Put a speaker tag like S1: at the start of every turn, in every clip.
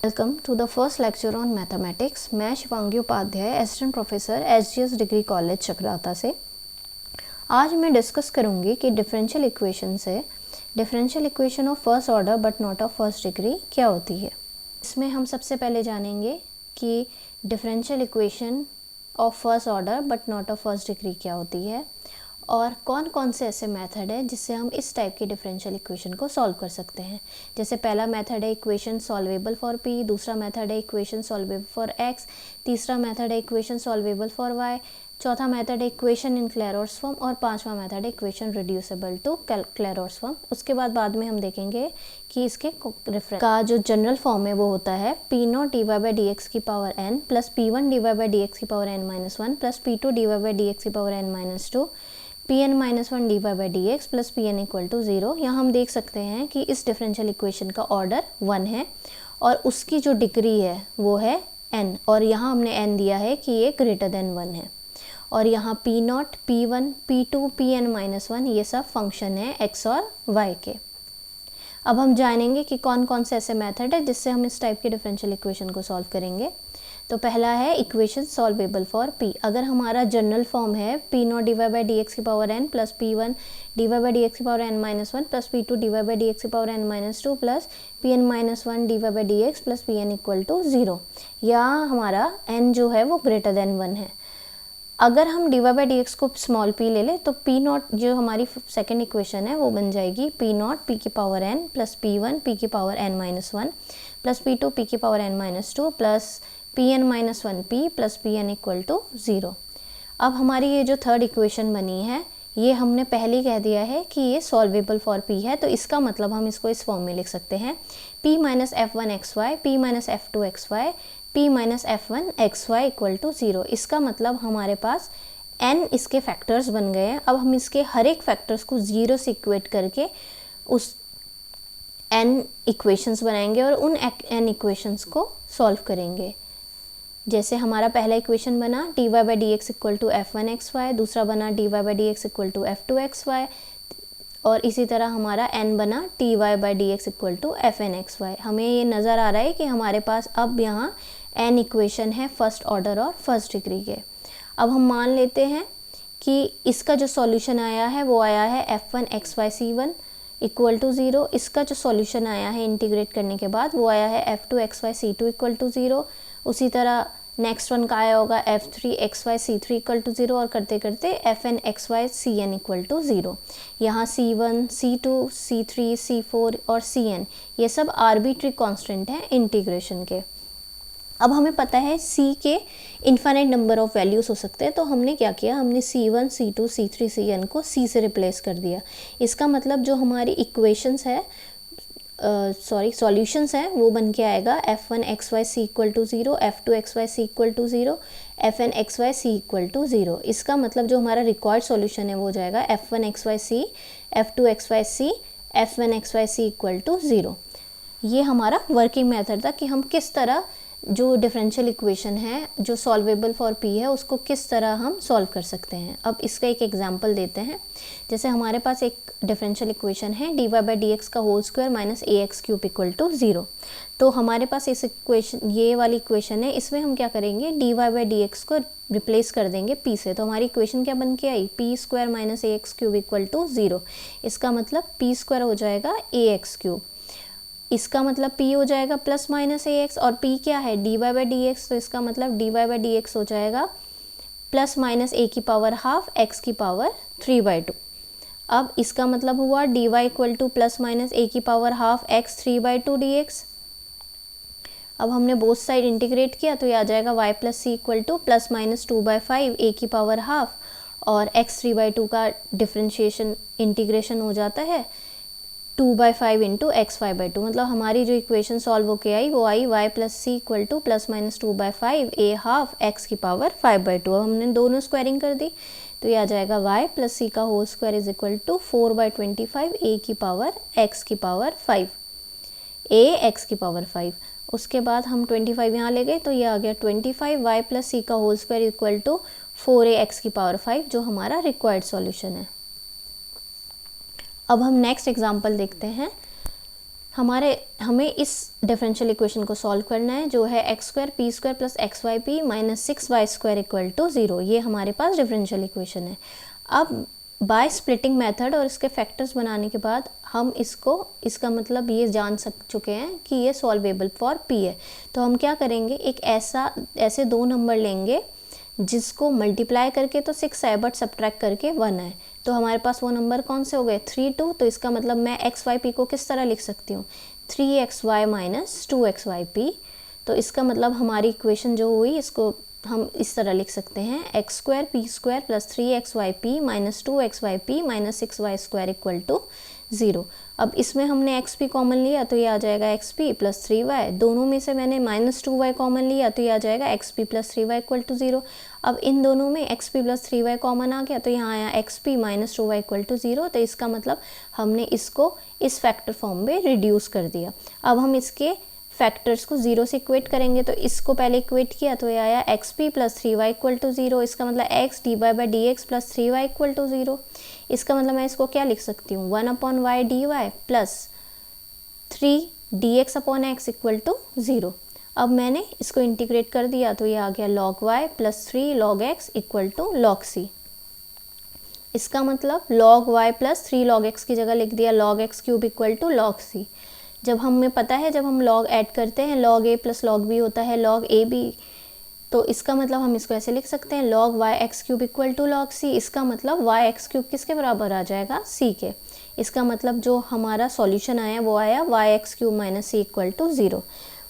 S1: Welcome to the first lecture on mathematics. मैं Shivangi Upadhyay, assistant professor SGS degree college Chakrata से। आज मैं डिस्कस करूंगी कि डिफरेंशियल इक्वेशन से differential equation of first order but not of first degree क्या होती है। इसमें हम सबसे पहले जानेंगे कि differential equation of first order but not of first degree क्या होती है और कौन कौन से ऐसे मेथड है जिससे हम इस टाइप की डिफरेंशियल इक्वेशन को सॉल्व कर सकते हैं। जैसे पहला मेथड है इक्वेशन सॉल्वेबल फॉर p, दूसरा मेथड है इक्वेशन सॉल्वेबल फॉर x, तीसरा मेथड है इक्वेशन सॉल्वेबल फॉर y, चौथा मेथड है इक्वेशन इन क्लेरॉर्स फॉर्म और पांचवा मेथड है इक्वेशन रिड्यूसिबल टू क्लेरॉर्स फॉर्म। उसके बाद में हम देखेंगे कि इसके रेफरेंस का जो जनरल फॉर्म है वो होता है p0 dy by dx की power n plus p1 dy by dx की power n-1 plus p2 dy by dx की power n-2 pn-1 dy by dx plus pn equal to 0। यहाँ हम देख सकते हैं कि इस डिफरेंशियल इक्वेशन का ऑर्डर 1 है और उसकी जो डिग्री है वो है n, और यहाँ हमने n दिया है कि ये ग्रेटर देन 1 है। और यहाँ p0, p1, p2, pn-1 ये सब फंक्शन है x और y के। अब हम जानेंगे कि कौन कौन से ऐसे मेथड है जिससे हम इस टाइप के डिफरेंशियल इक्वेशन को सॉल्व करेंगे। तो पहला है इक्वेशन सॉल्वेबल फॉर p। अगर हमारा जनरल फॉर्म है p0 dy by dx की power n plus p1 dy by dx की power n-1 plus p2 dy by dx की power n-2 plus pn-1 dy by dx plus pn equal to 0, या हमारा n जो है वो greater than 1 है। अगर हम dy by dx को स्मॉल p ले ले तो p0 जो हमारी सेकेंड इक्वेशन है वो बन जाएगी p0 p की power n plus p1 p की power n-1 plus p2 p की power n-2 plus pn-1 p plus pn equal to 0। अब हमारी ये जो थर्ड इक्वेशन बनी है ये हमने पहले ही कह दिया है कि ये सॉल्वेबल फॉर p है, तो इसका मतलब हम इसको इस फॉर्म में लिख सकते हैं p minus f1xy p minus f2xy p minus f1xy equal to 0। इसका मतलब हमारे पास n इसके फैक्टर्स बन गए हैं। अब हम इसके हर एक फैक्टर्स को 0 से इक्वेट करके उस n इक्वेशंस बनाएंगे और उन n इक्वेशंस को सॉल्व करेंगे। जैसे हमारा पहला इक्वेशन बना dy by dx equal to f1xy, दूसरा बना dy by dx equal to f2xy, और इसी तरह हमारा n बना dy by dx equal to fnxy। हमें ये नज़र आ रहा है कि हमारे पास अब यहाँ n इक्वेशन है फर्स्ट ऑर्डर और फर्स्ट डिग्री के। अब हम मान लेते हैं कि इसका जो सॉल्यूशन आया है वो आया है f1xyc1 इक्वल टू 0। इसका जो सॉल्यूशन आया है इंटीग्रेट करने के बाद वो आया है f2xyc2 इक्वल टू 0। उसी तरह नेक्स्ट वन का आया होगा f3xyc3 इक्वल टू 0 और करते करते fnxycn इक्वल टू 0। यहाँ c1, c2, c3, c4 और cn ये सब आर्बिट्री कांस्टेंट हैं इंटीग्रेशन के। अब हमें पता है c के इन्फिनिट नंबर ऑफ वैल्यूज़ हो सकते हैं, तो हमने क्या किया, हमने c1, c2, c3, cn को c से रिप्लेस कर दिया। इसका मतलब जो हमारी इक्वेशंस है सॉल्यूशंस हैं वो बन के आएगा f1xyc equal to 0, f2xyc equal to 0, fnxyc equal to 0। इसका मतलब जो हमारा रिक्वायर्ड सॉल्यूशन है वो हो जाएगा f1xyc, f2xyc, f1xyc equal to 0। ये हमारा वर्किंग मेथड था कि हम किस तरह जो डिफरेंशियल इक्वेशन है जो सॉल्वेबल फॉर p है उसको किस तरह हम सॉल्व कर सकते हैं। अब इसका एक एग्जांपल देते हैं। जैसे हमारे पास एक डिफरेंशियल इक्वेशन है dy by dx का whole square minus ax cube equal to 0। तो हमारे पास इस इक्वेशन ये वाली इक्वेशन है, इसमें हम क्या करेंगे dy by dx को रिप्लेस कर देंगे p से। तो हमारी इक्वेशन क्या बन के आई p square minus ax cube equal to 0। इसका मतलब p स्क्वायर हो जाएगा ax क्यूब, इसका मतलब p हो जाएगा प्लस माइनस ax, और p क्या है dy by dx, तो इसका मतलब dy by dx हो जाएगा प्लस माइनस a की पावर हाफ x की पावर 3/2। अब इसका मतलब हुआ dy equal to plus minus a की पावर हाफ x 3/2 dx। अब हमने बोथ साइड इंटीग्रेट किया तो ये आ जाएगा y plus C equal to plus minus 2/5 a की पावर हाफ, और x 3/2 का डिफ्रेंशिएशन इंटीग्रेशन हो जाता है 2/5 इंटू x 5/2। मतलब हमारी जो इक्वेशन सॉल्व होके आई वो आई y plus C equal to plus minus 2/5 a half x की पावर 5/2। अब हमने दोनों स्क्वायरिंग कर दी तो ये आ जाएगा y प्लस सी का whole square is equal to 4/25 a की पावर x की पावर 5, a x की पावर 5। उसके बाद हम 25 यहाँ ले गए तो ये आ गया 25 y प्लस सी का whole square equal to 4ax की पावर 5, जो हमारा रिक्वायर्ड सॉल्यूशन है। अब हम नेक्स्ट एग्जांपल देखते हैं। हमें इस डिफरेंशियल इक्वेशन को सॉल्व करना है जो है x square p square plus x y p minus 6y square equal to 0। ये हमारे पास डिफरेंशियल इक्वेशन है। अब बाय स्प्लिटिंग मेथड और इसके फैक्टर्स बनाने के बाद हम इसका मतलब ये जान चुके हैं कि ये सॉल्वेबल फॉर p है। तो हम क्या करेंगे, एक ऐसे दो नंबर लेंगे जिसको मल्टीप्लाई करके तो 6 है बट सब्ट्रैक्ट करके 1 है। तो हमारे पास वो नंबर कौन से हो गए, 3 2। तो इसका मतलब मैं एक्स वाई पी को किस तरह लिख सकती हूँ, 3xy माइनस 2xyp। तो इसका मतलब हमारी इक्वेशन जो हुई इसको हम इस तरह लिख सकते हैं, x square p square plus 3xyp minus 2xyp minus 6y square equal to 0। अब इसमें हमने एक्स पी कॉमन लिया तो ये आ जाएगा एक्स पी प्लस 3y। दोनों में से मैंने माइनस 2y कॉमन लिया तो ये आ जाएगा x p plus 3y equal to 0। अब इन दोनों में x p plus 3y common आ गया तो यहाँ आया x p minus 2y equal to 0। तो इसका मतलब हमने इसको इस फैक्टर फॉर्म में रिड्यूस कर दिया। अब हम इसके फैक्टर्स को 0 से इक्वेट करेंगे। तो इसको पहले इक्वेट किया तो ये आया x p plus 3y equal to 0। इसका मतलब x d y by d x plus 3y equal to 0। इसका मतलब मैं इसको क्या लिख सकती हूँ, 1/y dy plus 3 dx upon x equal to 0। अब मैंने इसको इंटीग्रेट कर दिया तो ये आ गया log y plus 3 log x equal to log c। इसका मतलब log y plus 3 log x की जगह लिख दिया log x cube equal to log c। जब हमें पता है जब हम log ऐड करते हैं log a plus log b होता है log a b। तो इसका मतलब हम इसको ऐसे लिख सकते हैं log y x cube equal to log c। इसका मतलब y x क्यूब किसके बराबर आ जाएगा, c के। इसका मतलब जो हमारा सॉल्यूशन आया वो आया y x cube minus c equal to 0।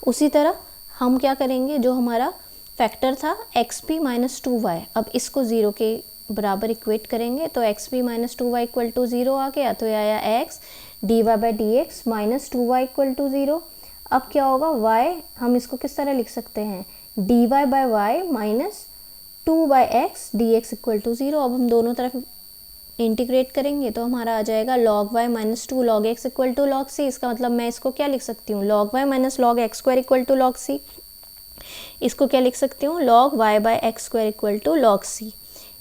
S1: उसी तरह हम क्या करेंगे, जो हमारा फैक्टर था एक्स पी माइनस 2y, अब इसको 0 के बराबर इक्वेट करेंगे तो x p minus 2y equal to 0 आ गया। तो ये आया x d y by d x minus 2y equal to 0। अब क्या होगा, y हम इसको किस तरह लिख सकते हैं, d y by y minus 2 by x d x equal to 0। अब हम दोनों तरफ इंटीग्रेट करेंगे तो हमारा आ जाएगा log y minus 2 log x equal to log c। इसका मतलब मैं इसको क्या लिख सकती हूँ, log y minus log x square equal to log c। इसको क्या लिख सकती हूँ, log y by x square equal to log c।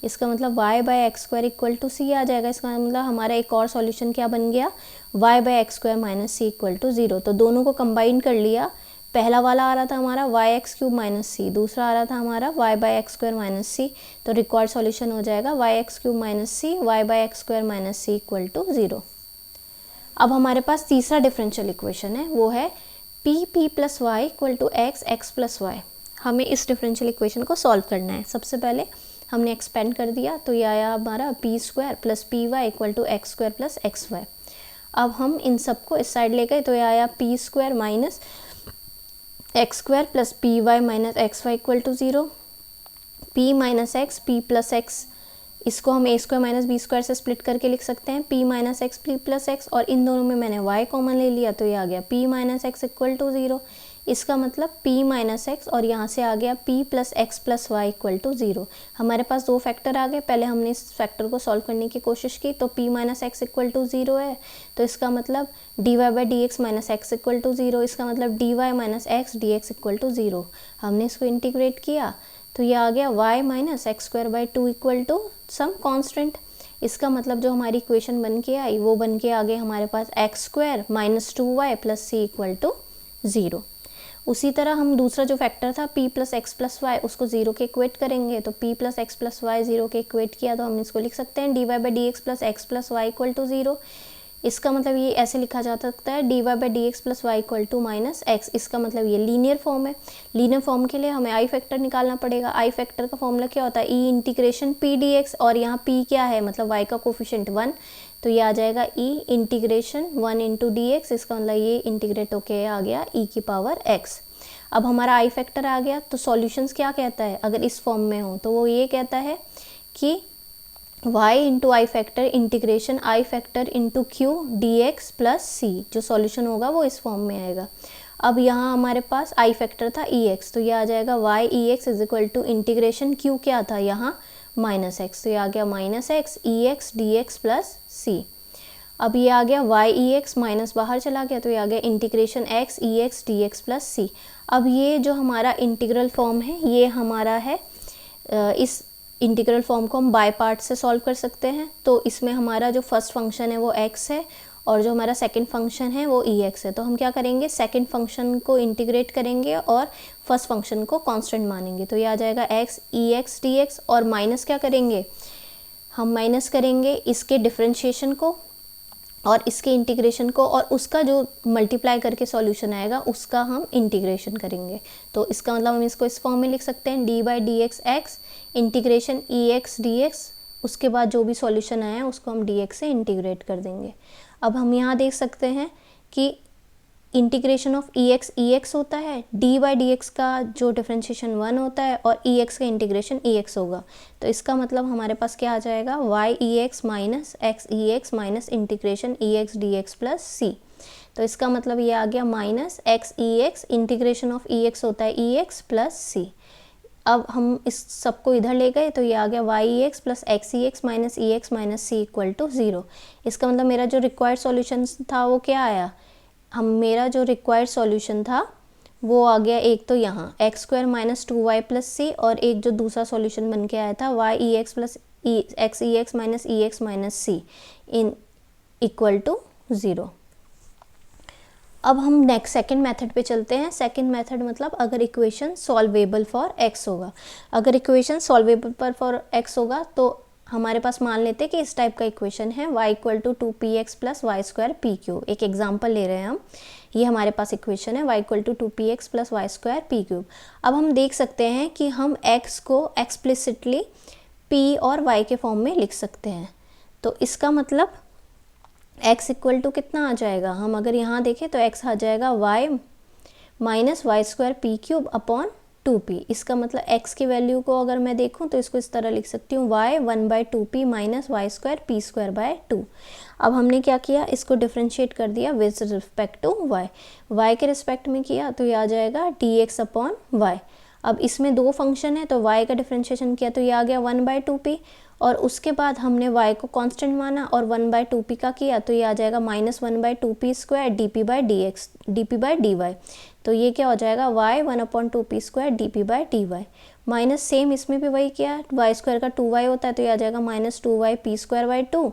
S1: इसका मतलब y by x square equal to C आ जाएगा। इसका मतलब हमारा एक और सॉल्यूशन क्या बन गया, y by x square minus C equal to 0। तो दोनों को कंबाइन कर लिया। पहला वाला आ रहा था हमारा y x cube minus C, दूसरा आ रहा था हमारा y by x square minus C. तो रिक्वायर्ड सॉल्यूशन हो जाएगा y x cube minus C y by x square minus C equal to 0। अब हमारे पास तीसरा डिफरेंशियल इक्वेशन है, वो है p p plus y equal to x x plus y. हमें इस डिफरेंशियल इक्वेशन को सॉल्व करना है। सबसे पहले हमने एक्सपेंड कर दिया तो ये आया हमारा p square plus p y equal to x square plus x y. अब हम इन सबको इस साइड ले गए तो ये आया p square minus x square plus p y minus x y equal to 0। P minus x p plus x, इसको हम a square minus b square से स्प्लिट करके लिख सकते हैं, p minus x p plus x. और इन दोनों में मैंने y कॉमन ले लिया तो ये आ गया p minus x equal to 0। इसका मतलब p माइनस एक्स और यहाँ से आ गया p plus x plus y equal to 0। हमारे पास दो फैक्टर आ गए। पहले हमने इस फैक्टर को सॉल्व करने की कोशिश की तो p minus x equal to 0 है। तो इसका मतलब d y by d x minus x equal to 0। इसका मतलब d y minus x d x equal to 0। हमने इसको इंटीग्रेट किया तो ये आ गया y minus x square by 2 equal to some constant. इसका मतलब जो हमारी इक्वेशन बन के आई वो बन के आ गई हमारे पास x square minus 2y plus C equal to 0। उसी तरह हम दूसरा जो फैक्टर था p plus x plus y, उसको 0 के इक्वेट करेंगे तो p plus x plus y 0 के इक्वेट किया तो हम इसको लिख सकते हैं d y by d x plus x plus y equal to 0। इसका मतलब ये ऐसे लिखा जा सकता है d y by d x plus y equal to minus x. इसका मतलब ये लीनियर फॉर्म है। लीनियर फॉर्म के लिए हमें आई फैक्टर निकालना पड़ेगा। आई फैक्टर का फॉर्मूला क्या होता है, ई इंटीग्रेशन पी डी एक्स, और यहाँ p क्या है मतलब y का कोफिशिएंट 1, तो ये आ जाएगा ई इंटीग्रेशन 1 इंटू डी एक्स। इसका मतलब ये इंटीग्रेट होके आ गया e की पावर x। अब हमारा आई फैक्टर आ गया तो सॉल्यूशंस क्या कहता है, अगर इस फॉर्म में हो तो वो ये कहता है कि y into I factor integration I factor into Q D x plus C, जो सॉल्यूशन होगा वो इस फॉर्म में आएगा। अब यहाँ हमारे पास आई फैक्टर था ई एक्स, तो ये आ जाएगा y e x is equal to integration q क्या था यहाँ माइनस एक्स, तो ये आ गया minus x e x d x plus c. अब ये आ गया y ई एक्स माइनस बाहर चला गया तो ये आ गया इंटीग्रेशन x ई x d x plus c. अब ये जो हमारा इंटीग्रल फॉर्म है ये हमारा है, इस इंटीग्रल फॉर्म को हम बाय पार्ट से सॉल्व कर सकते हैं। तो इसमें हमारा जो फर्स्ट फंक्शन है वो x है और जो हमारा सेकंड फंक्शन है वो ex है। तो हम क्या करेंगे, सेकंड फंक्शन को इंटीग्रेट करेंगे और फर्स्ट फंक्शन को कांस्टेंट मानेंगे। तो ये आ जाएगा x ex dx, और माइनस क्या करेंगे, हम माइनस करेंगे इसके डिफरेंशिएशन को और इसके इंटीग्रेशन को, और उसका जो मल्टीप्लाई करके सॉल्यूशन आएगा उसका हम इंटीग्रेशन करेंगे। तो इसका मतलब हम इसको इस फॉर्म में लिख सकते हैं, D by d x x integration e x d x, उसके बाद जो भी सॉल्यूशन आया उसको हम डी एक्स से इंटीग्रेट कर देंगे। अब हम यहाँ देख सकते हैं कि इंटीग्रेशन ऑफ ई एक्स होता है, डी बाई डी एक्स का जो डिफ्रेंशिएशन 1 होता है, और ई एक्स का इंटीग्रेशन ई एक्स होगा। तो इसका मतलब हमारे पास क्या आ जाएगा, y e x minus x e x minus integration e x d x plus C. तो इसका मतलब ये आ गया minus x e x, integration of e x होता है ई एक्स प्लस सी। अब हम इस सबको इधर ले गए तो ये आ गया y e x plus x e x minus C equal to 0। इसका मतलब मेरा जो रिक्वायर्ड सॉल्यूशन था वो क्या आया, मेरा जो रिक्वायर्ड सॉल्यूशन था वो आ गया, एक तो यहाँ x square minus 2y plus C, और एक जो दूसरा सॉल्यूशन बन के आया था y e x plus x e x minus C इन इक्वल टू 0। अब हम नेक्स्ट सेकंड मेथड पे चलते हैं। सेकंड मेथड मतलब अगर इक्वेशन सॉल्वेबल फॉर x होगा, अगर इक्वेशन सॉल्वेबल फॉर x होगा तो हमारे पास मान लेते हैं कि इस टाइप का इक्वेशन है y equal to 2px plus y square p cube. एक एग्जाम्पल ले रहे हैं हम, ये हमारे पास इक्वेशन है y equal to 2px plus y square p cube. अब हम देख सकते हैं कि हम x को एक्सप्लिसिटली p और y के फॉर्म में लिख सकते हैं। तो इसका मतलब x इक्वल टू कितना आ जाएगा, हम अगर यहाँ देखें तो x आ जाएगा y minus y square p cube upon 2p। इसका मतलब x की वैल्यू को अगर मैं देखूं तो इसको इस तरह लिख सकती हूँ y 1/2p minus y square p square by 2। अब हमने क्या किया, इसको डिफ्रेंशिएट कर दिया विद रिस्पेक्ट टू y के रिस्पेक्ट में किया तो ये आ जाएगा dx अपॉन वाई। अब इसमें दो फंक्शन है तो y का डिफ्रेंशिएशन किया तो ये आ गया 1/2p, और उसके बाद हमने y को कांस्टेंट माना और 1/2p का किया तो ये आ जाएगा minus 1/2p square dp by dy। तो ये क्या हो जाएगा y 1/2p square dp by dy minus same इसमें भी वही किया, y स्क्वायर का 2y होता है तो ये आ जाएगा minus 2y p square by 2,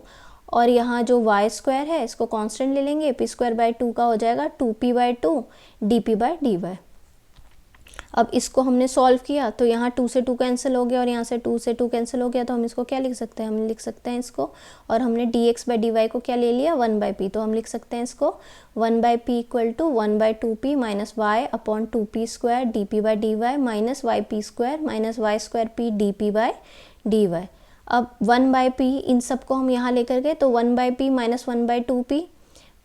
S1: और यहाँ जो y स्क्वायर है इसको कांस्टेंट ले लेंगे, p स्क्वायर बाई 2 का हो जाएगा 2p by 2 dp by dy। अब इसको हमने सॉल्व किया तो यहाँ 2 से 2 कैंसिल हो गया और यहाँ से 2 से 2 कैंसिल हो गया, तो हम इसको क्या लिख सकते हैं, हम लिख सकते हैं इसको, और हमने dx बाई dy को क्या ले लिया 1/p, तो हम लिख सकते हैं इसको 1/p equal to 1/2p minus y upon 2p square dp by dy minus y p square minus y square p dp by dy। अब 1/p इन सबको हम यहाँ लेकर गए तो 1/p minus 1/2p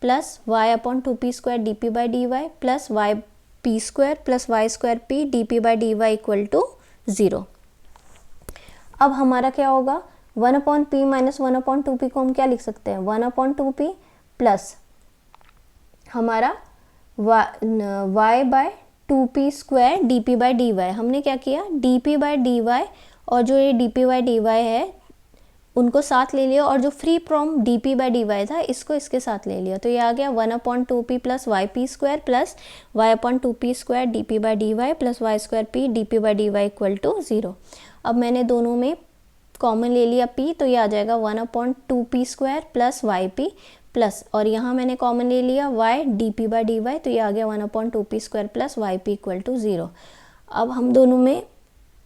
S1: plus y upon 2p square dp by dy plus y p square plus y square p d p by d y equal to 0। अब हमारा क्या होगा, 1/p माइनस 1/2p को हम क्या लिख सकते हैं, 1/2p प्लस हमारा y by 2p square d p by d y. हमने क्या किया, d p by d y और जो ये d p by d y है उनको साथ ले लिया, और जो free from dp by d y था इसको इसके साथ ले लिया, तो ये आ गया 1/2p plus y p square plus y upon 2p square dp by d y plus y square p dp by d y equal to 0। अब मैंने दोनों में कॉमन ले लिया p, तो ये आ जाएगा 1/2p square plus y p plus, और यहाँ मैंने कॉमन ले लिया y dp by d y, तो ये आ गया 1/2p square plus y p equal to 0। अब हम दोनों में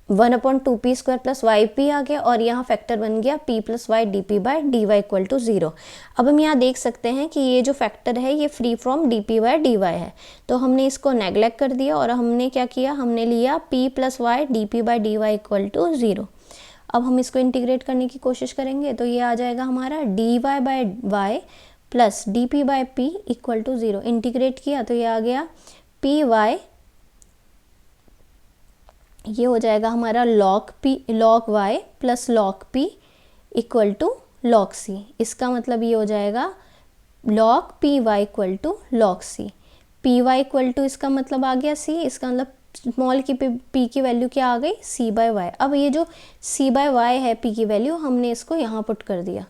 S1: 1/2p square plus y p आ गया, और यहाँ फैक्टर बन गया p plus y d p by d y equal to 0। अब हम यहाँ देख सकते हैं कि ये जो फैक्टर है ये free from d p by d y है, तो हमने इसको नेगलेक्ट कर दिया और हमने क्या किया, हमने लिया p plus y d p by d y equal to 0। अब हम इसको इंटीग्रेट करने की कोशिश करेंगे तो ये आ जाएगा हमारा d y by y plus d p by p equal to 0। Integrate किया तो ये आ गया पी वाई, ये हो जाएगा हमारा log y plus log p equal to log c। इसका मतलब ये हो जाएगा log py equal to log c। py equal to इसका मतलब आ गया c, इसका मतलब स्मॉल की p की वैल्यू क्या आ गई, c बाय वाई। अब ये जो c बाय वाई है p की वैल्यू, हमने इसको यहाँ पुट कर दिया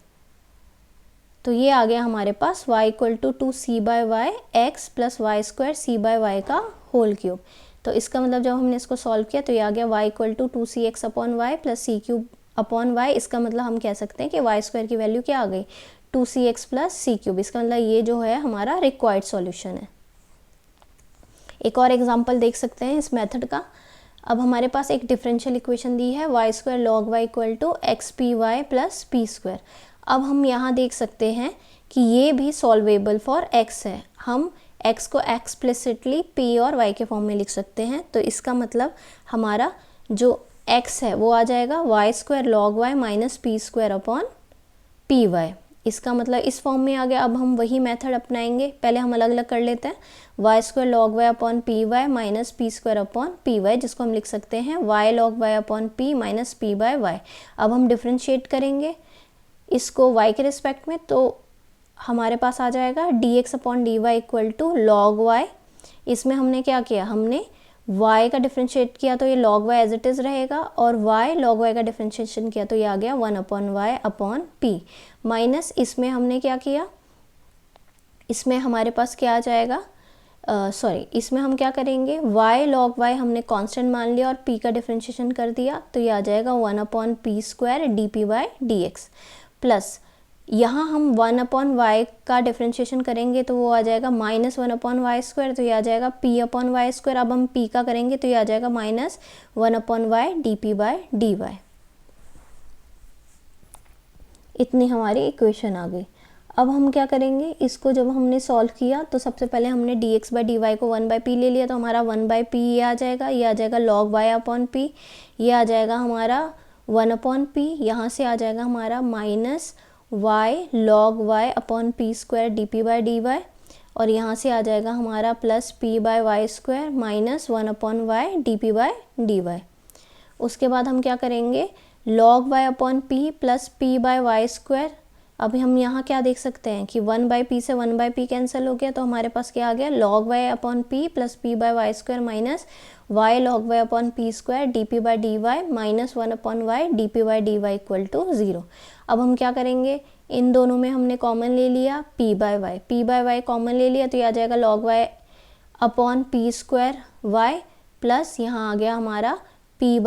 S1: तो ये आ गया हमारे पास y equal to 2c by y x plus y square c by y का होल क्यूब। तो इसका मतलब जब हमने इसको सॉल्व किया तो ये आ गया y equal to 2cx upon y plus c cube upon y. इसका मतलब हम कह सकते हैं कि वाई स्क्वायर की वैल्यू क्या आ गई, 2cx प्लस सी क्यूब। इसका मतलब ये जो है हमारा रिक्वायर्ड सॉल्यूशन है। एक और एग्जांपल देख सकते हैं इस मेथड का। अब हमारे पास एक डिफरेंशियल इक्वेशन दी है y square log y equal to x p y plus p square. अब हम यहाँ देख सकते हैं कि ये भी सॉल्वेबल फॉर x है। हम x को एक्सप्लिसिटली p और y के फॉर्म में लिख सकते हैं। तो इसका मतलब हमारा जो x है वो आ जाएगा y square log y minus p square upon p y. इसका मतलब इस फॉर्म में आ गया। अब हम वही मेथड अपनाएंगे। पहले हम अलग अलग कर लेते हैं। Y square log y upon p y minus p square upon p y, जिसको हम लिख सकते हैं y log y upon p minus p by y. अब हम डिफ्रेंशिएट करेंगे इसको y के रिस्पेक्ट में, तो हमारे पास आ जाएगा d x upon d y equal to log y. इसमें हमने क्या किया, हमने y का डिफ्रेंशिएट किया तो ये log y as it is रहेगा, और y log y का डिफ्रेंशिएशन किया तो ये आ गया 1 upon y upon p. Minus इसमें हमने क्या किया, इसमें हमारे पास क्या आ जाएगा, इसमें हम क्या करेंगे, y log y हमने कांस्टेंट मान लिया और p का डिफ्रेंशिएशन कर दिया तो ये आ जाएगा 1 upon p square d p by d x. Plus यहाँ हम 1 अपॉन वाई का डिफ्रेंशिएशन करेंगे तो वो आ जाएगा माइनस 1 अपॉन वाई स्क्वायर, तो ये आ जाएगा p अपॉन वाई स्क्वायर। अब हम p का करेंगे तो ये आ जाएगा minus 1 upon y d p by d y. इतनी हमारी इक्वेशन आ गई। अब हम क्या करेंगे, इसको जब हमने सॉल्व किया तो सबसे पहले हमने d x by d y को 1 बाई पी ले लिया, तो हमारा 1 बाई पी ये आ जाएगा, ये आ जाएगा लॉग वाई अपॉन पी, ये आ जाएगा हमारा 1 अपॉन पी, यहाँ से आ जाएगा हमारा minus y log y upon p square d p by d y, और यहाँ से आ जाएगा हमारा plus p by y square minus 1 upon y d p by d y. उसके बाद हम क्या करेंगे, log y upon p plus p by y square. अभी हम यहाँ क्या देख सकते हैं कि 1 बाई पी से 1 बाई पी कैंसिल हो गया, तो हमारे पास क्या आ गया, log y upon p plus p by y square minus y log y upon p square d p by d y minus 1 upon y d p by d y equal to 0। अब हम क्या करेंगे, इन दोनों में हमने common ले लिया p by Y common ले लिया तो ये आ जाएगा log y upon p square y, plus यहाँ आ गया हमारा p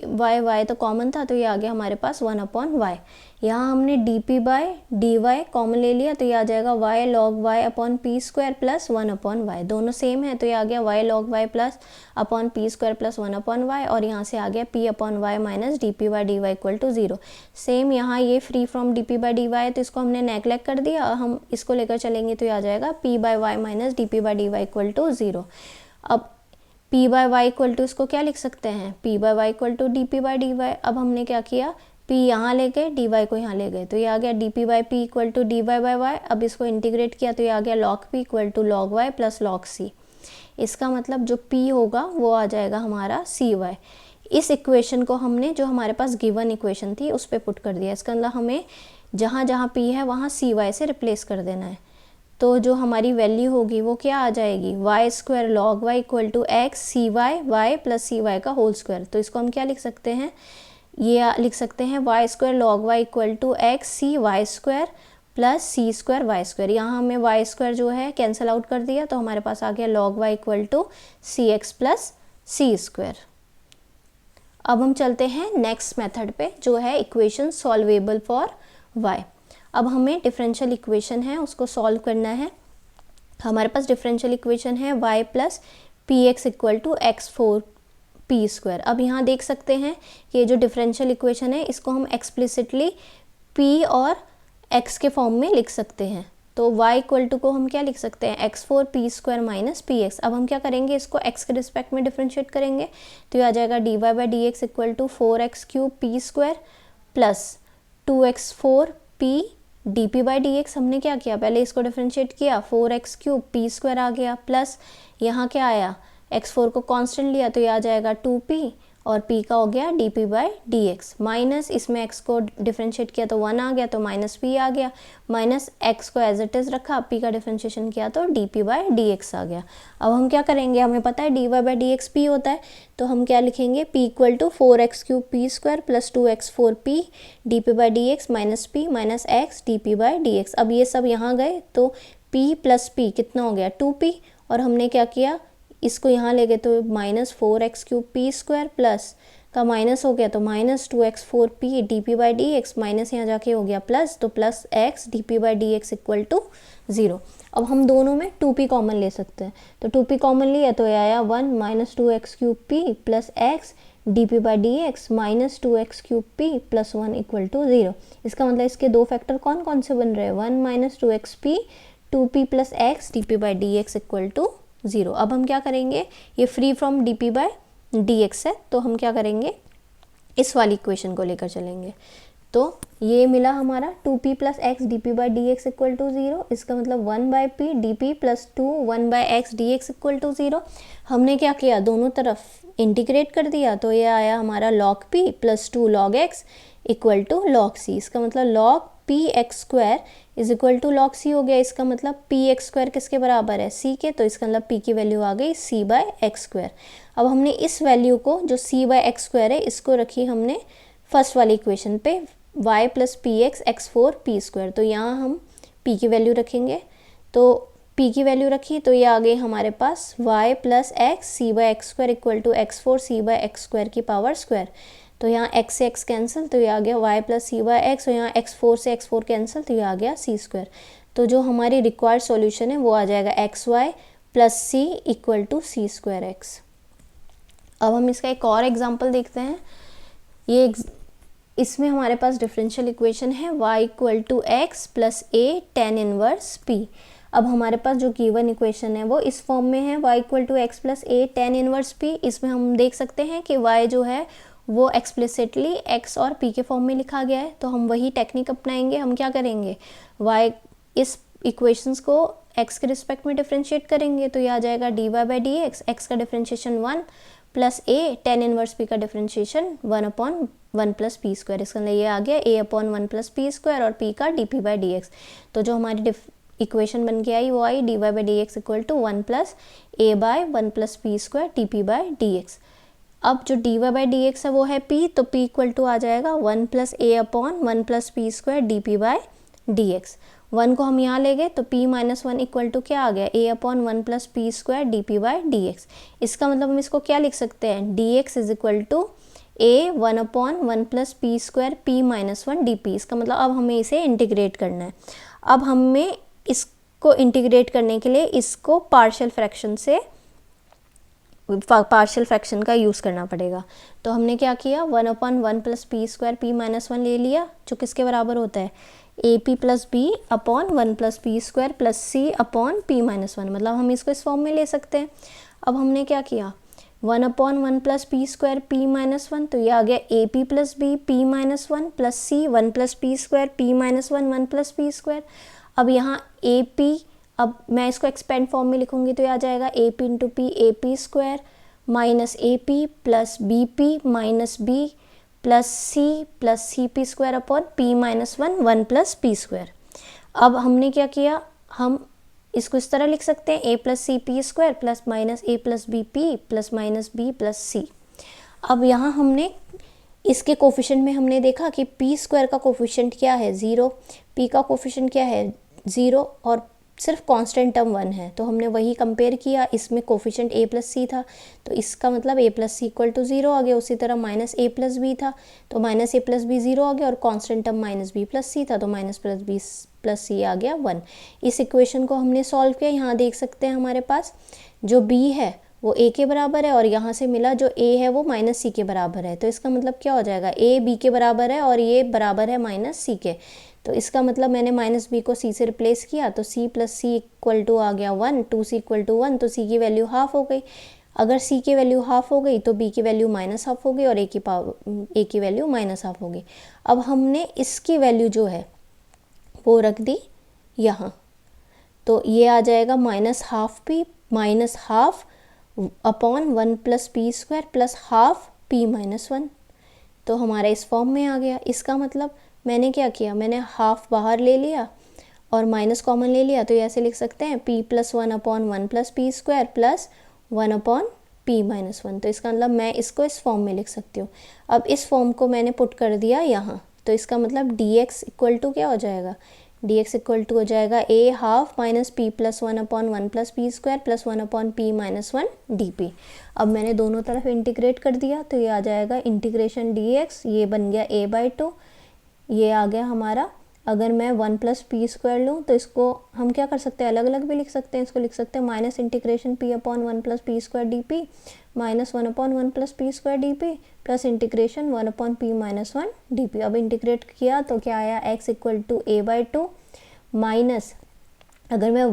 S1: बाय वाई तो कॉमन था तो ये आ गया हमारे पास 1 अपॉन वाई। यहाँ हमने dp by d y common ले लिया तो ये आ जाएगा y log y upon p square plus 1 upon y, दोनों सेम है तो ये आ गया y log y plus upon p square plus 1 upon y, और यहाँ से आ गया p upon y minus d p by d y equal to 0। Same यहाँ ये free from d p by d y तो इसको हमने नेगलेक्ट कर दिया, हम इसको लेकर चलेंगे तो ये आ जाएगा p by y minus d p by d y equal to 0। अब p by y equal to इसको क्या लिख सकते हैं, p by y equal to d p by d y. अब हमने क्या किया, p यहाँ ले गए, डी वाई को यहाँ ले गए तो ये आ गया d p by p equal to d y by y. अब इसको इंटीग्रेट किया तो ये आ गया log p equal to log y plus log c। इसका मतलब जो p होगा वो आ जाएगा हमारा सी वाई। इस इक्वेशन को हमने जो हमारे पास गिवन इक्वेशन थी उस पर पुट कर दिया। इसका मतलब हमें जहाँ जहाँ p है वहाँ सी वाई से रिप्लेस कर देना है, तो जो हमारी वैल्यू होगी वो क्या आ जाएगी, y square log y equal to x c y y plus c y का होल स्क्वायर। तो इसको हम क्या लिख सकते हैं, ये लिख सकते हैं y square log y equal to x c y square plus c square y square. यहाँ हमें वाई स्क्वायर जो है कैंसिल आउट कर दिया तो हमारे पास आ गया log y equal to c x plus c square. अब हम चलते हैं नेक्स्ट मेथड पे जो है इक्वेशन सॉल्वेबल फॉर वाई। अब हमें डिफरेंशियल इक्वेशन है उसको सॉल्व करना है। हमारे पास डिफरेंशियल इक्वेशन है y plus p x equal to x four p square. अब यहाँ देख सकते हैं कि ये जो डिफरेंशियल इक्वेशन है इसको हम एक्सप्लिसिटली p और x के फॉर्म में लिख सकते हैं। तो y इक्वल टू को हम क्या लिख सकते हैं, x four p square minus p x. अब हम क्या करेंगे, इसको x के रिस्पेक्ट में डिफ्रेंशिएट करेंगे तो ये आ जाएगा d y by d x equal to 4x cube p square plus 2x4 p d p by d x. हमने क्या किया, पहले इसको डिफ्रेंशिएट किया, 4x क्यूब पी स्क्वायर आ गया, प्लस यहाँ क्या आया, x4 को कांस्टेंट लिया तो ये आ जाएगा 2p और p का हो गया d p by d x, minus इसमें x को डिफ्रेंशिएट किया तो 1 आ गया तो माइनस p आ गया, माइनस x को एज इट इज़ रखा, p का डिफ्रेंशिएशन किया तो d p by d x आ गया। अब हम क्या करेंगे, हमें पता है d y by d x p होता है तो हम क्या लिखेंगे, p equal to 4x cube p square plus 2x4p d p by d x minus p minus x d p by d x. अब ये सब यहाँ गए तो p प्लस p कितना हो गया 2p, और हमने क्या किया, इसको यहाँ ले गए तो minus 4x cube p square plus का माइनस हो गया तो माइनस 2x4p dp/dx, माइनस यहाँ जाके हो गया प्लस, तो plus x dp/dx equal to 0। अब हम दोनों में 2p कॉमन ले सकते हैं, तो 2p कॉमन लिया तो ये आया 1 minus 2x³ p plus x dp/dx minus 2x³ p plus 1 equal to 0। इसका मतलब इसके दो फैक्टर कौन कौन से बन रहे हैं, 1 minus 2xp 2p plus x dp/dx equal to 0। अब हम क्या करेंगे, ये फ्री फ्रॉम dp/dx है, तो हम क्या करेंगे, इस वाली इक्वेशन को लेकर चलेंगे। तो ये मिला हमारा 2p plus x dp/dx equal to 0। इसका मतलब 1/p dp plus 2 1/x dx equal to 0। हमने क्या किया, दोनों तरफ इंटीग्रेट कर दिया, तो ये आया हमारा log p plus 2 log x equal to log c। इसका मतलब log px² is equal to log c हो गया। इसका मतलब px² किसके बराबर है, c के, तो इसका मतलब p की वैल्यू आ गई c/x²। अब हमने इस वैल्यू को जो c/x² है इसको रखी हमने फर्स्ट वाली इक्वेशन पे, y plus p x x4p²। तो यहाँ हम p की वैल्यू रखेंगे, तो p की वैल्यू रखी तो ये आ गई हमारे पास y plus x c/x² equal to x4 c/x² की पावर स्क्वायर। तो यहाँ x से x कैंसिल, तो ये आ गया y प्लस c/x, और यहाँ x4 से x4 कैंसिल, तो ये आ गया c²। तो जो हमारी रिक्वायर्ड सॉल्यूशन है वो आ जाएगा xy plus c equal to c²x। अब हम इसका एक और एग्जाम्पल देखते हैं। ये इसमें हमारे पास डिफरेंशियल इक्वेशन है y equal to x plus a tan inverse p। अब हमारे पास जो गिवन इक्वेशन है वो इस फॉर्म में है, y equal to x plus a tan inverse p। इसमें हम देख सकते हैं कि y जो है वो एक्सप्लिसिटली x और p के फॉर्म में लिखा गया है, तो हम वही टेक्निक अपनाएंगे। हम क्या करेंगे, y इस इक्वेशंस को x के रिस्पेक्ट में डिफरेंशिएट करेंगे, तो ये आ जाएगा dy/dx, x का differentiation 1 plus a tan inverse p का डिफरेंशिएशन 1/1 प्लस p²। इसका मतलब ये आ गया a/1 प्लस p² और p का dp/dx। तो जो हमारी इक्वेशन बन के आई वो आई dy/dx equal to 1 plus a/1 plus p² dp/dx। अब जो dy/dx है वो है p, तो p इक्वल टू आ जाएगा 1 plus a/1 plus p² dp/dx। 1 को हम यहाँ ले गए तो p माइनस 1 इक्वल टू क्या आ गया, a/1 प्लस p² dp/dx। इसका मतलब हम इसको क्या लिख सकते हैं, dx is equal to a/1 plus p² p minus 1 dp। इसका मतलब अब हमें इसे इंटीग्रेट करना है। अब हमें इसको इंटीग्रेट करने के लिए इसको पार्शियल फ्रैक्शन का यूज़ करना पड़ेगा। तो हमने क्या किया, 1/1 प्लस p² p माइनस 1 ले लिया, जो किसके बराबर होता है, AP plus b upon 1 plus p² plus c upon p minus 1। मतलब हम इसको इस फॉर्म में ले सकते हैं। अब हमने क्या किया, 1/1 प्लस p² p माइनस 1, तो ये आ गया AP plus b p minus 1 plus c 1 plus p² p minus 1 1 plus p²। अब यहाँ AP, अब मैं इसको एक्सपेंड फॉर्म में लिखूंगी तो ये आ जाएगा AP into p AP² minus AP plus BP minus b plus c p² upon p minus 1 1 plus p²। अब हमने क्या किया, हम इसको इस तरह लिख सकते हैं a plus c p² plus minus a plus b p plus minus b plus c। अब यहाँ हमने इसके कोफिशिएंट में हमने देखा कि p² का कोफिशिएंट क्या है, 0, p का कोफिशिएंट क्या है 0, और सिर्फ कांस्टेंट टर्म 1 है। तो हमने वही कंपेयर किया, इसमें कोफिशिएंट a प्लस सी था, तो इसका मतलब a plus C equal to 0 आ गया। उसी तरह माइनस a प्लस बी था, तो माइनस a प्लस बी 0 आ गया, और constant term minus b plus C था, तो minus plus B plus C आ गया 1। इस इक्वेशन को हमने सॉल्व किया। यहाँ देख सकते हैं हमारे पास जो b है वो a के बराबर है, और यहाँ से मिला जो a है वो माइनस सी के बराबर है। तो इसका मतलब क्या हो जाएगा, a b के बराबर है और ये बराबर है माइनस सी के। तो इसका मतलब मैंने माइनस बी को सी से रिप्लेस किया, तो C plus C equal to आ गया 1, 2c इक्वल टू 1, तो सी की वैल्यू हाफ हो गई। अगर सी की वैल्यू हाफ हो गई तो बी की वैल्यू माइनस हाफ हो गई, और ए की वैल्यू माइनस हाफ हो गई। अब हमने इसकी वैल्यू जो है वो रख दी यहाँ, तो ये आ जाएगा minus half p minus half upon 1 plus p² plus half p minus 1। तो हमारा इस फॉर्म में आ गया। इसका मतलब मैंने क्या किया, मैंने हाफ बाहर ले लिया और माइनस कॉमन ले लिया, तो ये ऐसे लिख सकते हैं p plus 1 upon 1 plus p² plus 1 upon p minus 1। तो इसका मतलब मैं इसको इस फॉर्म में लिख सकती हूँ। अब इस फॉर्म को मैंने पुट कर दिया यहाँ, तो इसका मतलब dx इक्वल टू क्या हो जाएगा, dx इक्वल टू हो जाएगा a half minus p plus 1/1 plus p square plus 1/p minus 1 D. अब मैंने दोनों तरफ इंटीग्रेट कर दिया तो ये आ जाएगा इंटीग्रेशन dx, ये बन गया a/2, ये आ गया हमारा। अगर मैं 1 प्लस पी स्क्वायर लूँ तो इसको हम क्या कर सकते हैं, अलग अलग भी लिख सकते हैं। इसको लिख सकते हैं minus integration p/1 plus p square d P minus 1/1 plus p square d P plus integration 1/p minus 1 D P. अब इंटीग्रेट किया तो क्या आया, x equal to a/2 minus, अगर मैं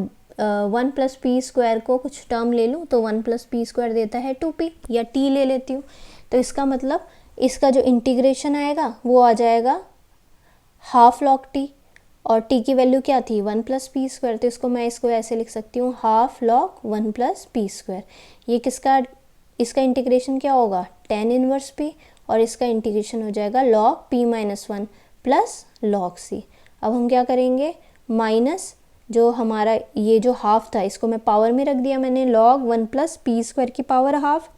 S1: 1 प्लस पी स्क्वायर को कुछ टर्म ले लूँ तो 1 प्लस पी स्क्वायर देता है 2p, या t ले लेती हूँ। तो इसका मतलब इसका जो इंटीग्रेशन आएगा वो आ जाएगा हाफ लॉग t, और t की वैल्यू क्या थी 1 प्लस पी स्क्वायर, तो इसको ऐसे लिख सकती हूँ half log 1 plus p square. ये किसका, इसका इंटीग्रेशन क्या होगा tan इनवर्स p, और इसका इंटीग्रेशन हो जाएगा log p minus 1 plus log c। अब हम क्या करेंगे, माइनस जो हमारा ये जो हाफ था इसको मैं पावर में रख दिया मैंने, लॉग 1 प्लस पी स्क्वायर की power half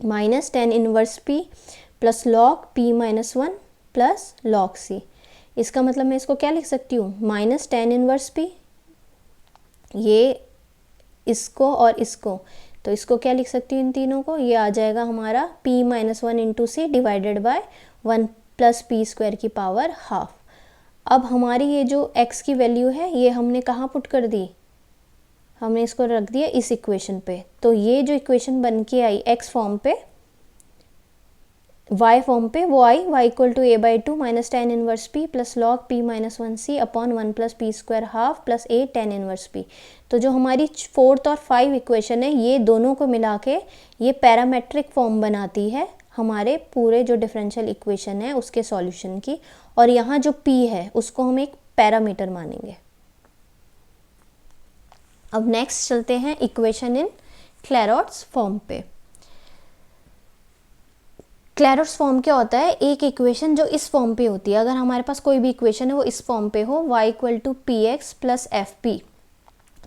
S1: minus tan inverse p plus log p minus 1 plus log c। इसका मतलब मैं इसको क्या लिख सकती हूँ, माइनस tan इनवर्स p, ये इसको और इसको, तो इसको क्या लिख सकती हूँ इन तीनों को, ये आ जाएगा हमारा p minus 1 into c divided by 1 plus p square की पावर हाफ। अब हमारी ये जो x की वैल्यू है ये हमने कहाँ पुट कर दी, हमने इसको रख दिया इस इक्वेशन पे। तो ये जो इक्वेशन बन के आई x फॉर्म पे, y फॉर्म पे, वो आई y equal to a/2 minus tan inverse p plus log p minus 1c upon 1 plus p square half plus a tan inverse p। तो जो हमारी 4th और 5 इक्वेशन है ये दोनों को मिला के ये पैरामेट्रिक फॉर्म बनाती है हमारे पूरे जो डिफरेंशियल इक्वेशन है उसके सॉल्यूशन की, और यहाँ जो p है उसको हम एक पैरामीटर मानेंगे। अब नेक्स्ट चलते हैं इक्वेशन इन क्लैरॉट्स फॉर्म पे। क्लैरॉट्स फॉर्म क्या होता है, एक इक्वेशन जो इस फॉर्म पे होती है, अगर हमारे पास कोई भी इक्वेशन है वो इस फॉर्म पे हो, y equal to p x plus f p,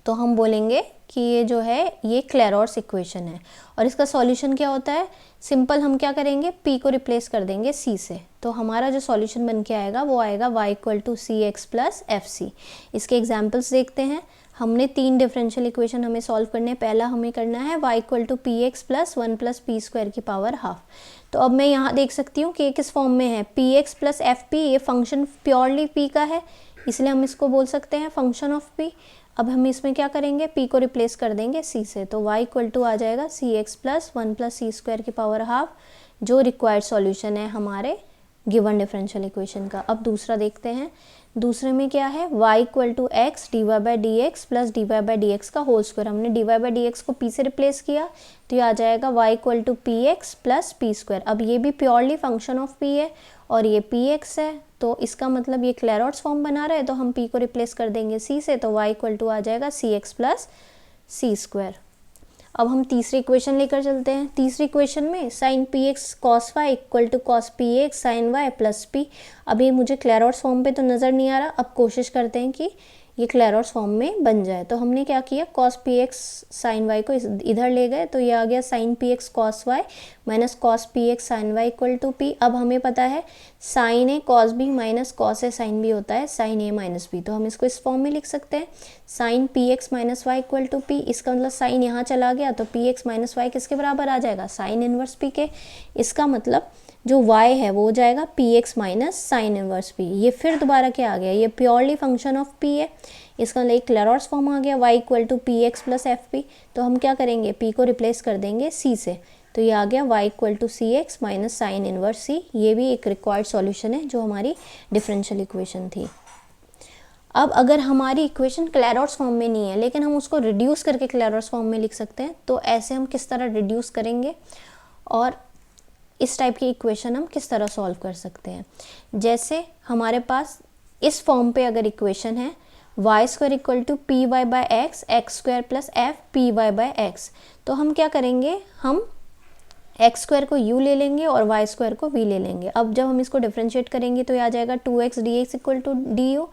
S1: तो हम बोलेंगे कि ये जो है ये क्लैरॉट्स इक्वेशन है। और इसका सॉल्यूशन क्या होता है, सिंपल हम क्या करेंगे, p को रिप्लेस कर देंगे c से, तो हमारा जो सॉल्यूशन बन के आएगा वो आएगा y equal to c x plus f c. इसके एग्जाम्पल्स देखते हैं। हमने 3 डिफरेंशियल इक्वेशन हमें सॉल्व करने, पहला हमें करना है y equal to p x plus 1 plus p square की पावर हाफ। तो अब मैं यहाँ देख सकती हूँ कि ये किस फॉर्म में है, P x plus f P, ये फंक्शन प्योरली p का है इसलिए हम इसको बोल सकते हैं फंक्शन ऑफ p। अब हम इसमें क्या करेंगे, p को रिप्लेस कर देंगे c से, तो y इक्वल टू आ जाएगा सी x plus 1 plus c square की पावर हाफ, जो रिक्वायर्ड सॉल्यूशन है हमारे गिवन डिफरेंशियल इक्वेशन का। अब दूसरा देखते हैं, दूसरे में क्या है, y equal to x d y by d x plus d y by d x का होल स्क्वायर। हमने d y by d x को p से रिप्लेस किया तो ये आ जाएगा y equal to p x plus p square. अब ये भी प्योरली फंक्शन ऑफ p है और ये पी एक्स है, तो इसका मतलब ये क्लैरॉट्स फॉर्म बना रहा है, तो हम p को रिप्लेस कर देंगे c से, तो y इक्वल टू आ जाएगा सी एक्स प्लस सी स्क्वायर। अब हम तीसरी इक्वेशन लेकर चलते हैं। तीसरी इक्वेशन में sine p x cos y equal to cos p x sine y plus p. अब ये मुझे क्लैरॉट्स फॉर्म पे तो नज़र नहीं आ रहा, अब कोशिश करते हैं कि ये क्लैरॉट्स फॉर्म में बन जाए। तो हमने क्या किया, cos p x sine y को इधर ले गए, तो ये आ गया sine p x cos y minus cos p x sine y equal to p. अब हमें पता है sine a cos b minus cos a sine b होता है साइन ए माइनस बी, तो हम इसको इस फॉर्म में लिख सकते हैं sine p x minus y equal to p. इसका मतलब साइन यहाँ चला गया तो पी एक्स माइनस वाई किसके बराबर आ जाएगा, साइन इनवर्स पी के। इसका मतलब जो y है वो हो जाएगा P x minus sine inverse P. ये फिर दोबारा क्या आ गया, ये प्योरली फंक्शन ऑफ p है, इसका मतलब एक क्लैरॉट्स फॉर्म आ गया y equal to p x plus f p. तो हम क्या करेंगे, p को रिप्लेस कर देंगे c से, तो ये आ गया y equal to c x minus sine inverse c। ये भी एक रिक्वायर्ड सॉल्यूशन है जो हमारी डिफरेंशियल इक्वेशन थी। अब अगर हमारी इक्वेशन क्लैरॉट्स फॉर्म में नहीं है लेकिन हम उसको रिड्यूस करके क्लैरॉट्स फॉर्म में लिख सकते हैं, तो ऐसे हम किस तरह रिड्यूस करेंगे और इस टाइप की इक्वेशन हम किस तरह सॉल्व कर सकते हैं। जैसे हमारे पास इस फॉर्म पे अगर इक्वेशन है y square equal to p y by x x square plus f p y by x, तो हम क्या करेंगे, हम एक्स स्क्वायर को u ले लेंगे और वाई स्क्वायर को v ले लेंगे। अब जब हम इसको डिफ्रेंशिएट करेंगे तो ये आ जाएगा 2x dx equal to du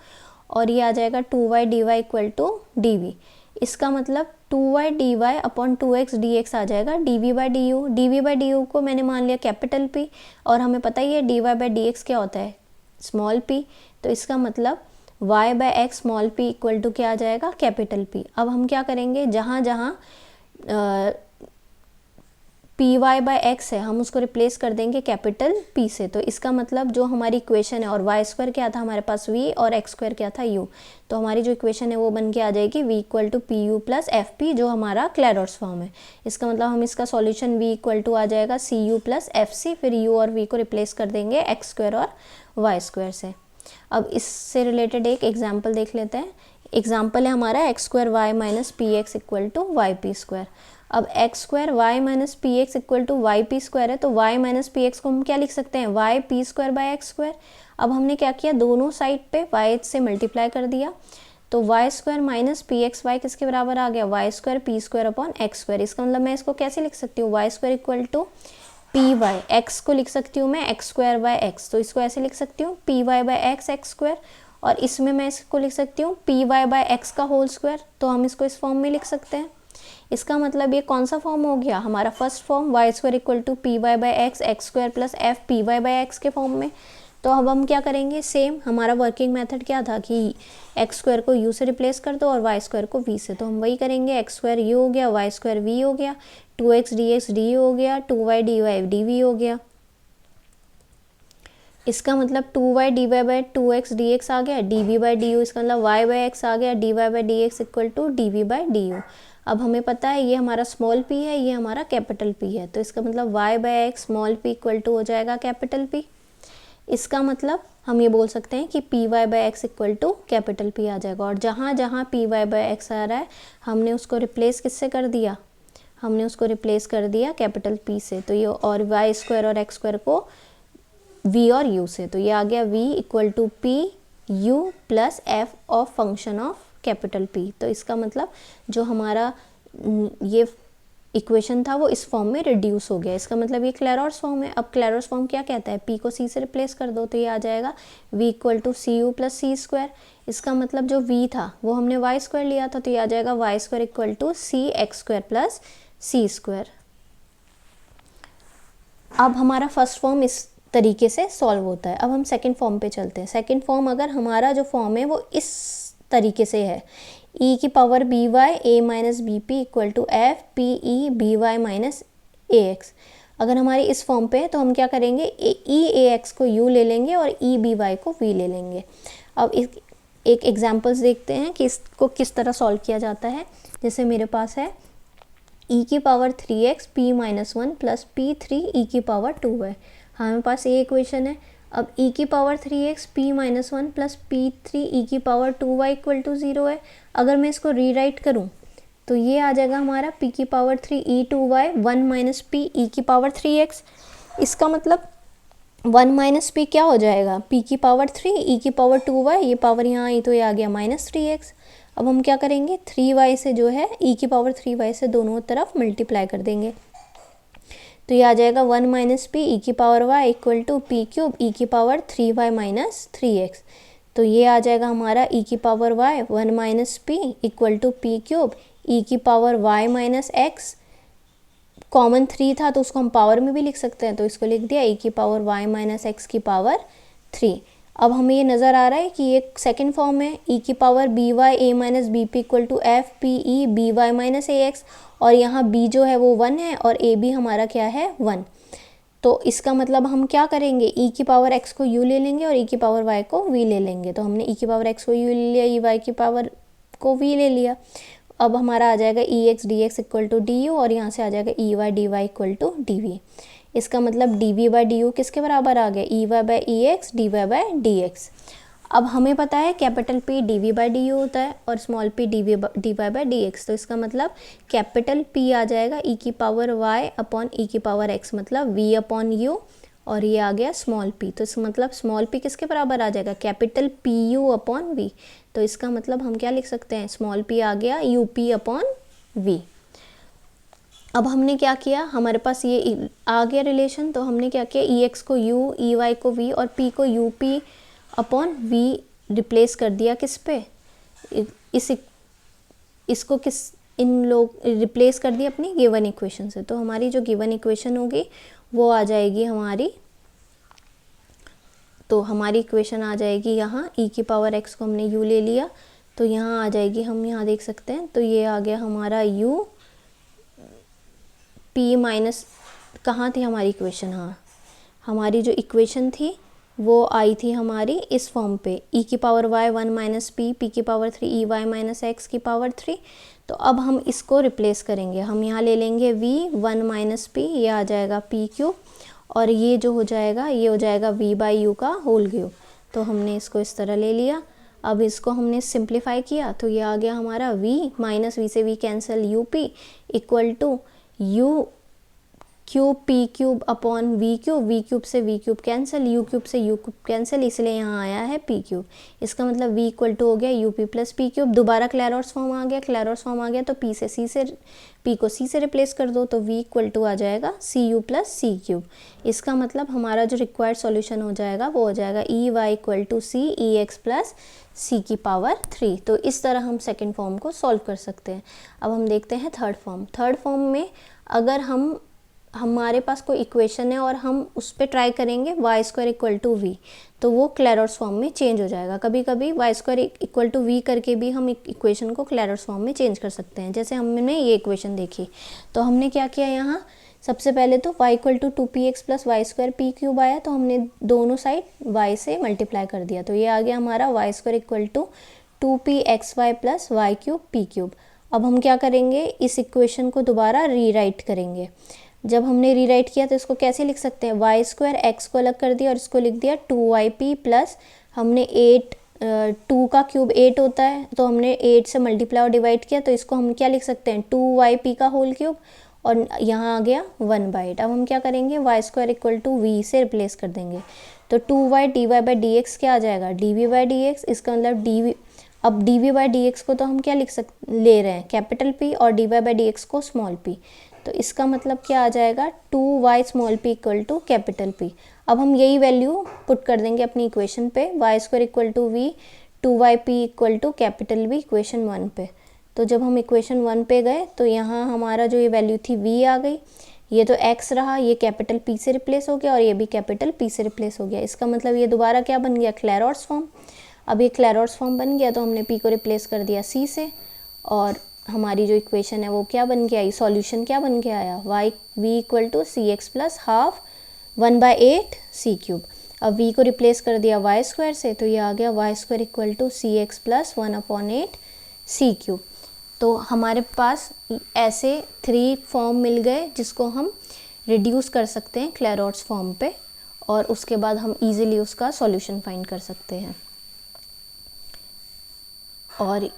S1: और ये आ जाएगा 2y dy equal to dv। इसका मतलब 2y dy upon 2x dx आ जाएगा dv by du। dv by du को मैंने मान लिया कैपिटल P और हमें पता ही है dy बाई dx क्या होता है, स्मॉल p। तो इसका मतलब y by x small p equal to क्या आ जाएगा, कैपिटल P। अब हम क्या करेंगे, जहाँ जहाँ पी वाई बाय एक्स है हम उसको रिप्लेस कर देंगे कैपिटल P से। तो इसका मतलब जो हमारी इक्वेशन है, और वाई स्क्वायर क्या था हमारे पास v और एक्स स्क्वायर क्या था u, तो हमारी जो इक्वेशन है वो बन के आ जाएगी v equal to p u plus f p, जो हमारा क्लैडोर्स फॉर्म है। इसका मतलब हम इसका सॉल्यूशन v इक्वल टू आ जाएगा c u plus f c, फिर u और v को रिप्लेस कर देंगे एक्स स्क्वायर और वाई स्क्वायर से। अब इससे रिलेटेड एक एग्जाम्पल देख लेते हैं। एग्जाम्पल है हमारा x square y minus p x equal to y p square. अब x square y minus p x equal to y p square है, तो वाई माइनस पी एक्स को हम क्या लिख सकते हैं, y p square by x square. अब हमने क्या किया, दोनों साइड पे वाई से मल्टीप्लाई कर दिया, तो y square minus p x y किसके बराबर आ गया, y square p square upon x square. इसका मतलब मैं इसको कैसे लिख सकती हूँ, y square equal to p y, x को लिख सकती हूँ मैं एक्स स्क्वायर बाय एक्स, तो इसको ऐसे लिख सकती हूँ p y by x x square, और इसमें मैं इसको लिख सकती हूँ पी वाई बाय एक्स का होल स्क्वायर, तो हम इसको इस फॉर्म में लिख सकते हैं। इसका मतलब ये कौन सा फॉर्म हो गया, हमारा first form y square equal to p y by x x square plus f p y by x के फॉर्म में। तो अब हम क्या करेंगे, सेम हमारा वर्किंग मेथड क्या था कि एक्स स्क्वायर को यू से रिप्लेस कर दो और वाई स्क्वायर को वी से, तो हम वही करेंगे। एक्स स्क्वायर यू हो गया, वाई स्क्वायर वी हो गया, 2x dx dy हो गया, 2y dy dv हो गया। इसका मतलब 2y dy by 2x dx आ गया, dv बाई du, इसका मतलब y बाई एक्स आ गया, dy by dx equal to dv by du। अब हमें पता है ये हमारा स्मॉल p है, ये हमारा कैपिटल P है, तो इसका मतलब y by x small p equal to हो जाएगा कैपिटल P। इसका मतलब हम ये बोल सकते हैं कि p y by x equal to capital P आ जाएगा। और जहाँ जहाँ पी वाई बाई एक्स आ रहा है हमने उसको रिप्लेस किससे कर दिया, हमने उसको रिप्लेस कर दिया कैपिटल P से। तो ये और वाई स्क्वायर और एक्स स्क्वायर को v और u से, तो ये आ गया v equal to p u plus f of function of capital P। तो इसका मतलब जो हमारा ये इक्वेशन था वो इस फॉर्म में रिड्यूस हो गया। इसका मतलब ये क्लैरोस फॉर्म है। अब क्लैरोस फॉर्म क्या कहता है, p को c से रिप्लेस कर दो, तो ये आ जाएगा v equal to c u plus c square. इसका मतलब जो v था वो हमने वाई स्क्वायर लिया था, तो ये आ जाएगा y square equal to c x square plus c square. अब हमारा फर्स्ट फॉर्म इस तरीके से सॉल्व होता है। अब हम सेकंड फॉर्म पे चलते हैं। सेकंड फॉर्म अगर हमारा जो फॉर्म है वो इस तरीके से है, e की power b y a minus b p equal to f p e b y minus a x. अगर हमारी इस फॉर्म पे है तो हम क्या करेंगे, ई ए एक्स को u ले लेंगे और ई बी वाई को v ले लेंगे। अब एक एग्जाम्पल्स देखते हैं कि इसको किस तरह सॉल्व किया जाता है। जैसे मेरे पास है e की power 3x p minus 1 plus p three e की पावर 2 है। हमारे पास ये इक्वेशन है। अब e की power 3x p minus 1 plus p three e की पावर 2y इक्वल टू 0 है। अगर मैं इसको रीराइट करूँ तो ये आ जाएगा हमारा p की power 3 e2y 1 minus p e की पावर 3x। इसका मतलब 1 माइनस पी क्या हो जाएगा, p की पावर 3 ई की पावर 2y, ये पावर यहाँ आई तो ये आ गया माइनस 3x। अब हम क्या करेंगे, 3y से जो है e की पावर 3y से दोनों तरफ मल्टीप्लाई कर देंगे, तो ये आ जाएगा 1 माइनस पी ई की power y equal to p cube e की पावर 3y माइनस 3x। तो ये आ जाएगा हमारा e की power y 1 minus p equal to p cube e की power y minus x। Common 3 था तो उसको हम पावर में भी लिख सकते हैं, तो इसको लिख दिया e की पावर y माइनस एक्स की पावर 3। अब हमें ये नज़र आ रहा है कि ये सेकंड फॉर्म है, e की power b y a minus b p equal to f p e b y minus a x, और यहाँ b जो है वो 1 है और a भी हमारा क्या है 1। तो इसका मतलब हम क्या करेंगे, e की पावर x को u ले लेंगे और e की पावर y को v ले लेंगे। तो हमने e की पावर x को u ले लिया, e y की पावर को v ले लिया। अब हमारा आ जाएगा e x d x equal to d u, और यहाँ से आ जाएगा e y d y equal to d v. इसका मतलब d v by d u किसके बराबर आ गया, e y by e x d y by d x. अब हमें पता है capital P d v by d u होता है और small p d y by d x. तो इसका मतलब कैपिटल P आ जाएगा e की पावर y अपॉन e की पावर x, मतलब v अपॉन u, और ये आ गया स्मॉल p। तो इसका मतलब स्मॉल p किसके बराबर आ जाएगा, capital P U upon v। तो इसका मतलब हम क्या लिख सकते हैं, स्मॉल p आ गया यू पी अपॉन v। अब हमने क्या किया, हमारे पास ये आ गया रिलेशन, तो हमने क्या किया, ई एक्स को u, ई वाई को v और p को U P upon v replace कर दिया किस पे, इसको किस इन लोग रिप्लेस कर दिया अपनी गिवन इक्वेशन से। तो हमारी जो गिवन इक्वेशन होगी वो आ जाएगी हमारी तो हमारी इक्वेशन आ जाएगी यहाँ e की पावर x को हमने u ले लिया तो यहाँ आ जाएगी, हम यहाँ देख सकते हैं। तो ये आ गया हमारा u p माइनस, कहाँ थी हमारी इक्वेशन, हाँ हमारी जो इक्वेशन थी वो आई थी हमारी इस फॉर्म पे, e की पावर y 1 माइनस p की power 3 e y minus x की पावर 3। तो अब हम इसको रिप्लेस करेंगे, हम यहाँ ले लेंगे v 1 माइनस p, ये आ जाएगा p क्यूब, और ये जो हो जाएगा ये हो जाएगा v बाई यू का होल क्यूब। तो हमने इसको इस तरह ले लिया। अब इसको हमने सिंप्लीफाई किया तो ये आ गया हमारा v माइनस v से v cancel u p equal to u cube p cube upon v cube से v cube cancel, u cube से यू क्यूब कैंसिल, इसलिए यहाँ आया है पी क्यूब। इसका मतलब v इक्वल टू हो गया U P plus P cube. दोबारा क्लैरोट्स फॉर्म आ गया, क्लैरोट्स फॉर्म आ गया तो p को c से रिप्लेस कर दो तो v इक्वल टू आ जाएगा c u plus c cube. इसका मतलब हमारा जो रिक्वायर्ड सॉल्यूशन हो जाएगा वो हो जाएगा e y equal to C e x plus C की पावर 3। तो इस तरह हम सेकेंड फॉर्म को सॉल्व कर सकते हैं। अब हम देखते हैं थर्ड फॉर्म। थर्ड फॉर्म में अगर हमारे पास कोई इक्वेशन है और हम उस पर ट्राई करेंगे y square equal to v, तो वो क्लैरोट्स फॉर्म में चेंज हो जाएगा। कभी कभी y square equal to v करके भी हम इक्वेशन को क्लैरोट्स फॉर्म में चेंज कर सकते हैं। जैसे हमने ये इक्वेशन देखी तो हमने क्या किया, यहाँ सबसे पहले तो y equal to 2px plus y square p cube आया तो हमने दोनों साइड y से मल्टीप्लाई कर दिया। तो ये आ गया हमारा y square equal to 2pxy plus y cube p cube. अब हम क्या करेंगे, इस इक्वेशन को दोबारा रीराइट करेंगे। जब हमने रीराइट किया तो इसको कैसे लिख सकते हैं, वाई स्क्वायर एक्स को अलग कर दिया और इसको लिख दिया 2yp प्लस हमने 8 2 का क्यूब 8 होता है तो हमने 8 से मल्टीप्लाई और डिवाइड किया तो इसको हम क्या लिख सकते हैं 2yp का होल क्यूब, और यहाँ आ गया 1/8। अब हम क्या करेंगे, y square equal to v से रिप्लेस कर देंगे तो 2y dy by d x क्या आ जाएगा dv बाई डी एक्स। इसका मतलब dv, अब dv बाई डी एक्स को तो हम क्या ले रहे हैं कैपिटल P और dy बाई डी एक्स को स्मॉल p, तो इसका मतलब क्या आ जाएगा 2y small p equal to capital P। अब हम यही वैल्यू पुट कर देंगे अपनी इक्वेशन पे, y square equal to v 2yp equal to capital V equation 1 पे। तो जब हम इक्वेशन 1 पे गए तो यहाँ हमारा जो ये वैल्यू थी v आ गई, ये तो x रहा, ये कैपिटल P से रिप्लेस हो गया और ये भी कैपिटल P से रिप्लेस हो गया। इसका मतलब ये दोबारा क्या बन गया, क्लैरोट्स फॉर्म। अब ये क्लैरोट्स फॉर्म बन गया तो हमने P को रिप्लेस कर दिया C से, और हमारी जो इक्वेशन है वो क्या बन के आई, सॉल्यूशन क्या बन के आया, v equal to c x plus half 1/8 c cube. अब v को रिप्लेस कर दिया y स्क्वायर से तो ये आ गया y square equal to c x plus 1/8 c cube. तो हमारे पास ऐसे 3 फॉर्म मिल गए जिसको हम रिड्यूस कर सकते हैं क्लैरोट्स फॉर्म पे, और उसके बाद हम इजीली उसका सॉल्यूशन फाइंड कर सकते हैं। और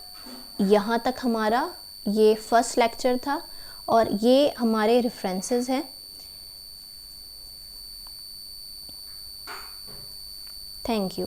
S1: यहाँ तक हमारा ये फर्स्ट लेक्चर था और ये हमारे रेफरेंसेस हैं। Thank you.